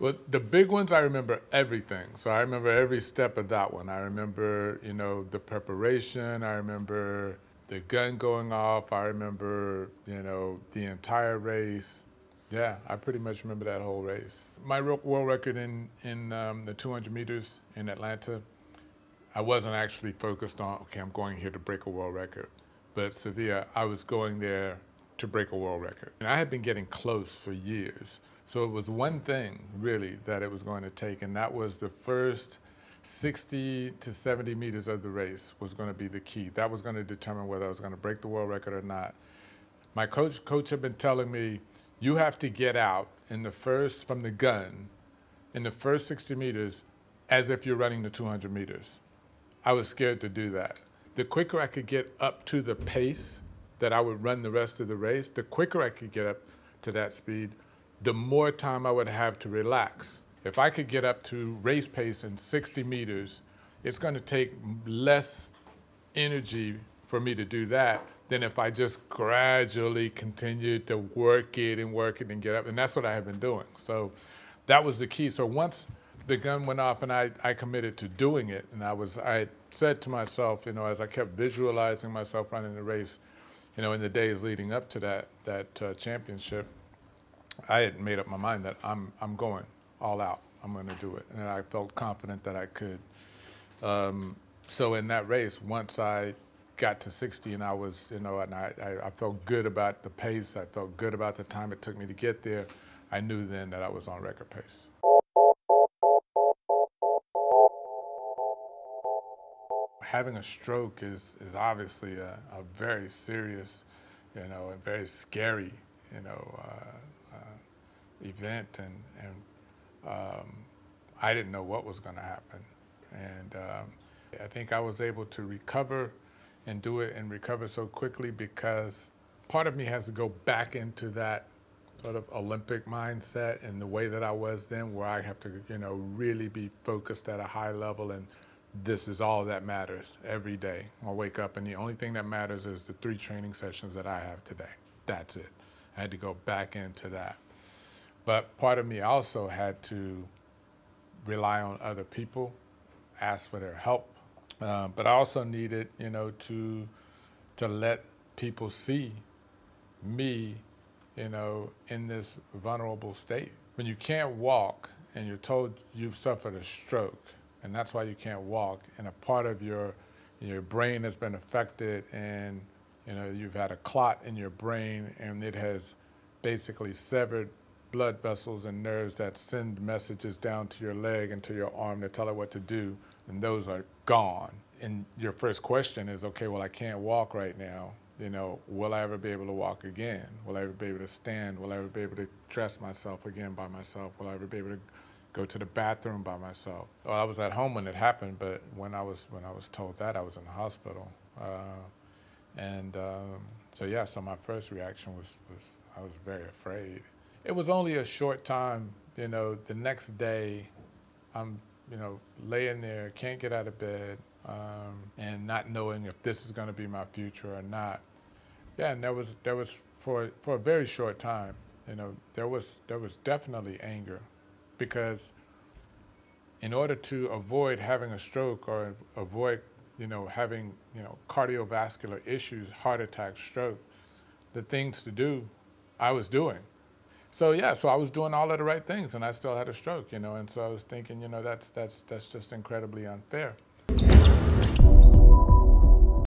Well, the big ones, I remember everything. So I remember every step of that one. I remember, the preparation. I remember the gun going off. I remember, the entire race. Yeah, I pretty much remember that whole race. My world record in the 200 meters in Atlanta, I wasn't actually focused on, okay, I'm going here to break a world record. But Seville, I was going there to break a world record. And I had been getting close for years. So it was one thing, really, that it was going to take, and that was the first 60 to 70 meters of the race was going to be the key. That was going to determine whether I was going to break the world record or not. My coach had been telling me, you have to get out from the gun, in the first 60 meters, as if you're running the 200 meters. I was scared to do that. The quicker I could get up to the pace that I would run the rest of the race, the quicker I could get up to that speed, the more time I would have to relax. If I could get up to race pace in 60 meters, it's going to take less energy for me to do that than if I just gradually continued to work it and get up. And that's what I have been doing. So that was the key. So once the gun went off and I committed to doing it, and I said to myself, as I kept visualizing myself running the race, in the days leading up to that championship, I had made up my mind that I'm going all out. I'm going to do it, and I felt confident that I could. So in that race, once I got to 60, and I was, and I felt good about the pace. I felt good about the time it took me to get there. I knew then that I was on record pace. Having a stroke is obviously a very serious, and very scary, event, and I didn't know what was going to happen. And I think I was able to recover and do it and recover so quickly because part of me has to go back into that sort of Olympic mindset and the way that I was then, where I have to, really be focused at a high level, and this is all that matters every day. I wake up and the only thing that matters is the 3 training sessions that I have today. That's it. I had to go back into that. But part of me also had to rely on other people, ask for their help. But I also needed, to let people see me, in this vulnerable state. When you can't walk and you're told you've suffered a stroke, and that's why you can't walk, and a part of your brain has been affected, and you've had a clot in your brain, and it has basically severed blood vessels and nerves that send messages down to your leg and to your arm to tell it what to do, and those are gone. And your first question is, okay, well, I can't walk right now. Will I ever be able to walk again? Will I ever be able to stand? Will I ever be able to dress myself again by myself? Will I ever be able to go to the bathroom by myself? Well, I was at home when it happened, but when I was told that, I was in the hospital. So my first reaction was I was very afraid. It was only a short time, the next day, I'm, laying there, can't get out of bed, and not knowing if this is going to be my future or not. Yeah, and there was for a very short time, there was definitely anger, because in order to avoid having a stroke or avoid, having, cardiovascular issues, heart attack, stroke, the things to do, I was doing. So I was doing all of the right things, and I still had a stroke, and so I was thinking, that's just incredibly unfair.